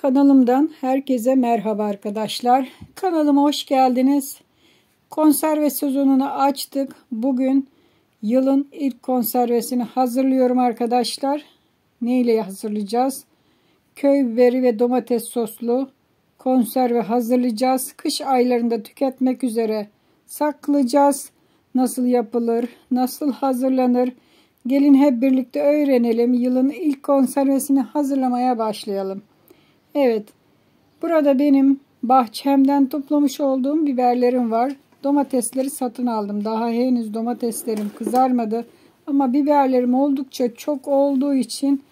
Kanalımdan herkese merhaba arkadaşlar. Kanalıma hoş geldiniz. Konserve sezonunu açtık. Bugün yılın ilk konservesini hazırlıyorum arkadaşlar. Ne ile hazırlayacağız? Köy biberi ve domates soslu konserve hazırlayacağız. Kış aylarında tüketmek üzere saklayacağız. Nasıl yapılır? Nasıl hazırlanır? Gelin hep birlikte öğrenelim. Yılın ilk konservesini hazırlamaya başlayalım. Evet, burada benim bahçemden toplamış olduğum biberlerim var. Domatesleri satın aldım. Daha henüz domateslerim kızarmadı. Ama biberlerim oldukça çok olduğu için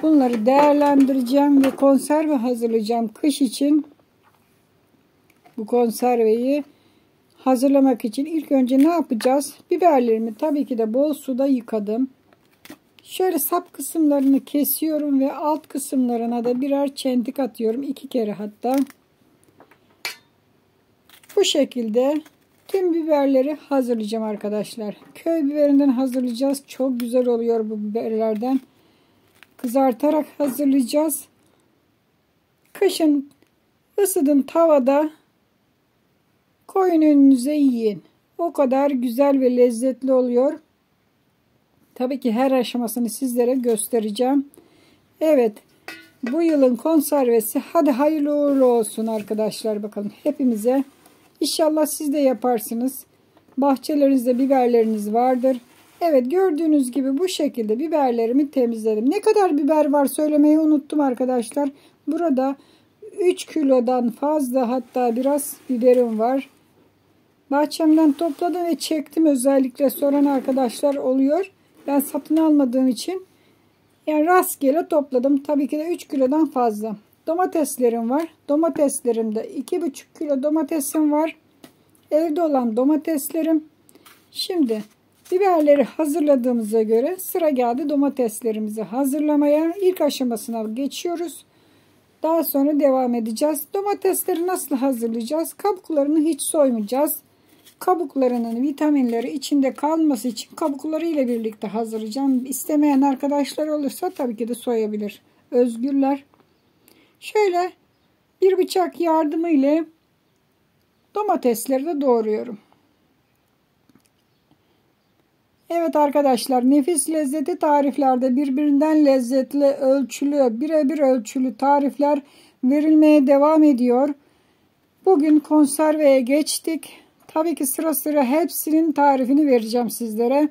bunları değerlendireceğim ve konserve hazırlayacağım kış için. Bu konserveyi hazırlamak için ilk önce ne yapacağız? Biberlerimi tabii ki de bol suda yıkadım. Şöyle sap kısımlarını kesiyorum ve alt kısımlarına da birer çentik atıyorum. 2 kere hatta. Bu şekilde tüm biberleri hazırlayacağım arkadaşlar. Köy biberinden hazırlayacağız. Çok güzel oluyor bu biberlerden. Kızartarak hazırlayacağız. Kışın ısıdın tavada koyun önünüze yiyin. O kadar güzel ve lezzetli oluyor. Tabii ki her aşamasını sizlere göstereceğim. Evet, bu yılın konservesi hadi hayırlı uğurlu olsun arkadaşlar, bakalım hepimize. İnşallah siz de yaparsınız. Bahçelerinizde biberleriniz vardır. Evet, gördüğünüz gibi bu şekilde biberlerimi temizledim. Ne kadar biber var söylemeyi unuttum arkadaşlar. Burada 3 kilodan fazla, hatta biraz biberim var. Bahçemden topladım ve çektim, özellikle soran arkadaşlar oluyor. Ben satın almadığım için yani rastgele topladım. Tabii ki de 3 kilodan fazla. Domateslerim var. Domateslerimde 2,5 kilo domatesim var. Evde olan domateslerim. Şimdi biberleri hazırladığımıza göre sıra geldi domateslerimizi hazırlamaya. İlk aşamasına geçiyoruz. Daha sonra devam edeceğiz. Domatesleri nasıl hazırlayacağız? Kabuklarını hiç soymayacağız. Kabuklarının vitaminleri içinde kalması için kabukları ile birlikte hazırlayacağım. İstemeyen arkadaşlar olursa tabii ki de soyabilir. Özgürler. Şöyle bir bıçak yardımı ile domatesleri de doğruyorum. Evet arkadaşlar, nefis lezzeti tariflerde birbirinden lezzetli, ölçülü, birebir ölçülü tarifler verilmeye devam ediyor. Bugün konserveye geçtik. Tabii ki sıra sıra hepsinin tarifini vereceğim sizlere.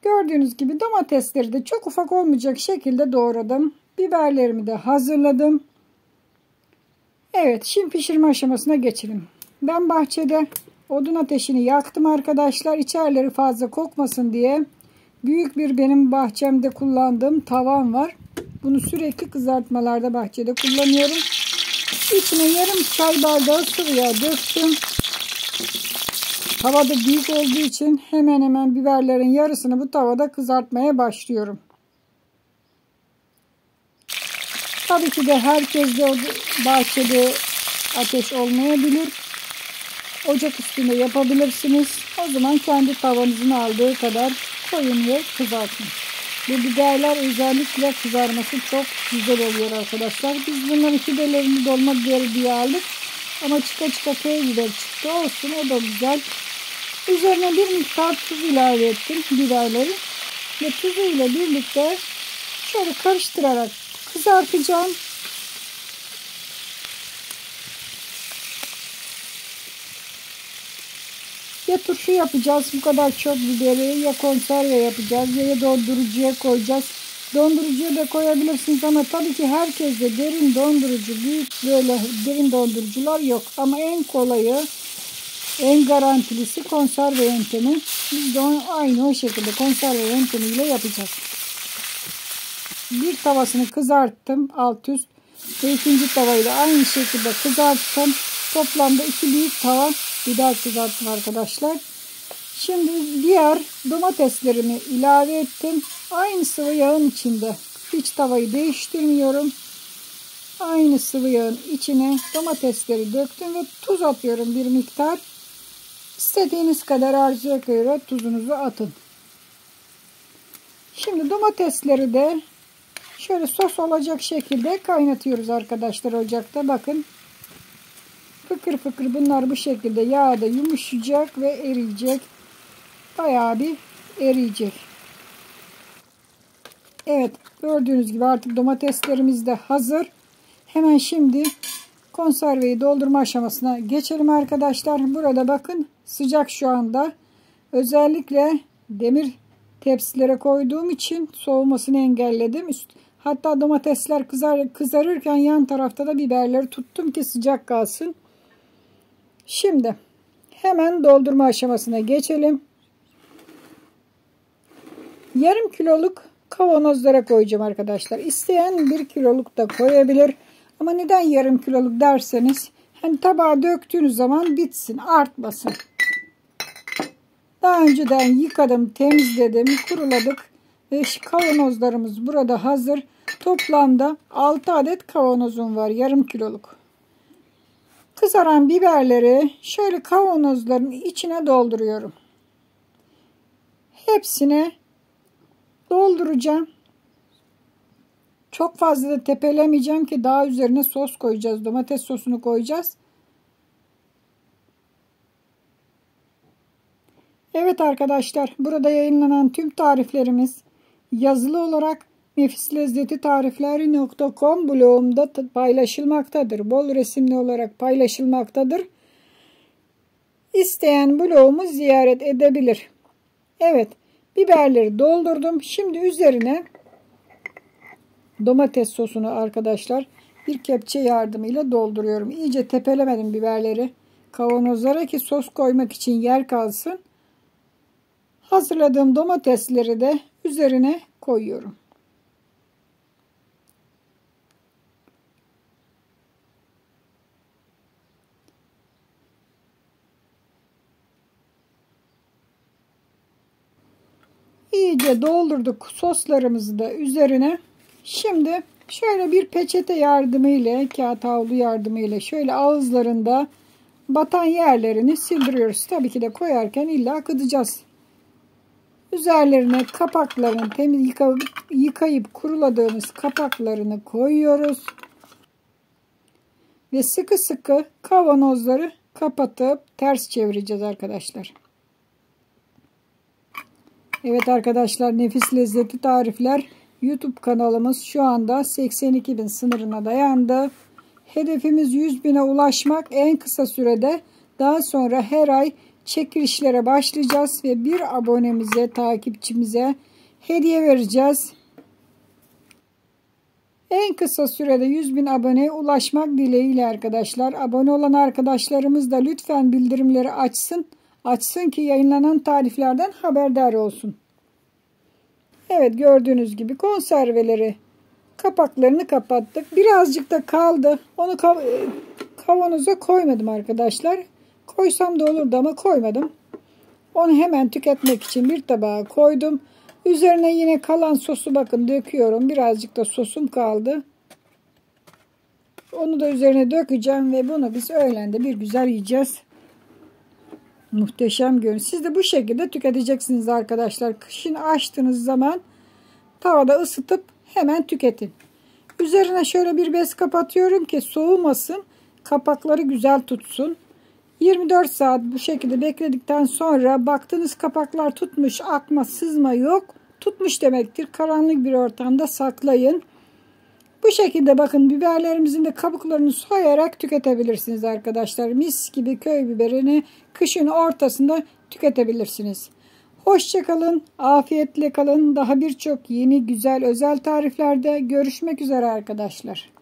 Gördüğünüz gibi domatesleri de çok ufak olmayacak şekilde doğradım. Biberlerimi de hazırladım. Evet, şimdi pişirme aşamasına geçelim. Ben bahçede odun ateşini yaktım arkadaşlar. İçerileri fazla kokmasın diye. Büyük bir benim bahçemde kullandığım tavan var. Bunu sürekli kızartmalarda bahçede kullanıyorum. İçine yarım çay bardağı sıvı yağ döktüm. Tavada büyük olduğu için hemen hemen biberlerin yarısını bu tavada kızartmaya başlıyorum. Tabii ki de herkeste bahçede ateş olmayabilir. Ocak üstünde yapabilirsiniz. O zaman kendi tavanızın aldığı kadar koyun ve kızartın. Bu biberler özellikle kızarması çok güzel oluyor arkadaşlar. Biz bunların fidelerini dolma biberi diye aldık. Ama çıka çıka köy biber çıktı. Olsun, o da güzel. Üzerine bir miktar tuz ilave ettim biberleri. Ve tuzu ile birlikte şöyle karıştırarak kızartacağım. Ya turşu yapacağız bu kadar çok biberi, ya konserve yapacağız, ya dondurucuya koyacağız. Dondurucuya da koyabilirsiniz ama tabii ki herkeste derin dondurucu, büyük böyle derin dondurucular yok. Ama en kolayı, en garantilisi konserve yöntemi. Biz de aynı o şekilde konserve yöntemiyle yapacağız. Bir tavasını kızarttım alt üst ve ikinci tavayı da aynı şekilde kızarttım. Toplamda 2 büyük tava biber kızarttım arkadaşlar. Şimdi diğer domateslerimi ilave ettim. Aynı sıvı yağın içinde. Hiç tavayı değiştirmiyorum. Aynı sıvı yağın içine domatesleri döktüm ve tuz atıyorum bir miktar. İstediğiniz kadar arzuya göre tuzunuzu atın. Şimdi domatesleri de Şöyle sos olacak şekilde kaynatıyoruz arkadaşlar ocakta. Bakın. Fıkır fıkır bunlar bu şekilde yağda yumuşayacak ve eriyecek. Bayağı bir eriyecek. Evet, gördüğünüz gibi artık domateslerimiz de hazır. Hemen şimdi konserveyi doldurma aşamasına geçelim arkadaşlar. Burada bakın sıcak şu anda. Özellikle demir tepsilere koyduğum için soğumasını engelledim. Hatta domatesler kızarırken yan tarafta da biberleri tuttum ki sıcak kalsın. Şimdi hemen doldurma aşamasına geçelim. Yarım kiloluk kavanozlara koyacağım arkadaşlar. İsteyen 1 kiloluk da koyabilir. Ama neden yarım kiloluk derseniz hani tabağa döktüğünüz zaman bitsin, artmasın. Daha önceden yıkadım, temizledim, kuruladık. Ve kavanozlarımız burada hazır. Toplamda 6 adet kavanozum var, yarım kiloluk. Kızaran biberleri şöyle kavanozların içine dolduruyorum. Hepsine dolduracağım. Çok fazla da tepelemeyeceğim ki daha üzerine sos koyacağız. Domates sosunu koyacağız. Evet arkadaşlar, burada yayınlanan tüm tariflerimiz yazılı olarak nefislezzetitarifleri.com blogumda paylaşılmaktadır. Bol resimli olarak paylaşılmaktadır. İsteyen blogumu ziyaret edebilir. Evet, biberleri doldurdum. Şimdi üzerine domates sosunu arkadaşlar bir kepçe yardımıyla dolduruyorum. İyice tepelemedim biberleri kavanozlara ki sos koymak için yer kalsın. Hazırladığım domatesleri de üzerine koyuyorum. İyice doldurduk soslarımızı da üzerine. Şimdi şöyle bir peçete yardımıyla, kağıt havlu yardımıyla şöyle ağızlarında batan yerlerini sildiriyoruz. Tabii ki de koyarken illa akıtacağız. Üzerlerine kapaklarını temiz yıkayıp kuruladığımız kapaklarını koyuyoruz. Ve sıkı sıkı kavanozları kapatıp ters çevireceğiz arkadaşlar. Evet arkadaşlar, Nefis Lezzeti Tarifler YouTube kanalımız şu anda 82.000 sınırına dayandı. Hedefimiz 100.000'e ulaşmak en kısa sürede. Daha sonra her ay çekilişlere başlayacağız ve bir abonemize, takipçimize hediye vereceğiz. En kısa sürede 100.000 aboneye ulaşmak dileğiyle arkadaşlar. Abone olan arkadaşlarımız da lütfen bildirimleri açsın ki yayınlanan tariflerden haberdar olsun. Evet, gördüğünüz gibi konserveleri kapaklarını kapattık. Birazcık da kaldı. Onu kavanoza koymadım arkadaşlar. Koysam da olurdu ama koymadım. Onu hemen tüketmek için bir tabağa koydum. Üzerine yine kalan sosu bakın döküyorum. Birazcık da sosum kaldı. Onu da üzerine dökeceğim ve bunu biz öğlende bir güzel yiyeceğiz. Muhteşem görünüyor. Siz de bu şekilde tüketeceksiniz arkadaşlar. Kışın açtığınız zaman tavada ısıtıp hemen tüketin. Üzerine şöyle bir bez kapatıyorum ki soğumasın. Kapakları güzel tutsun. 24 saat bu şekilde bekledikten sonra baktınız kapaklar tutmuş, akma sızma yok. Tutmuş demektir. Karanlık bir ortamda saklayın. Bu şekilde bakın biberlerimizin de kabuklarını soyarak tüketebilirsiniz arkadaşlar. Mis gibi köy biberini kışın ortasında tüketebilirsiniz. Hoşça kalın, afiyetle kalın. Daha birçok yeni güzel özel tariflerde görüşmek üzere arkadaşlar.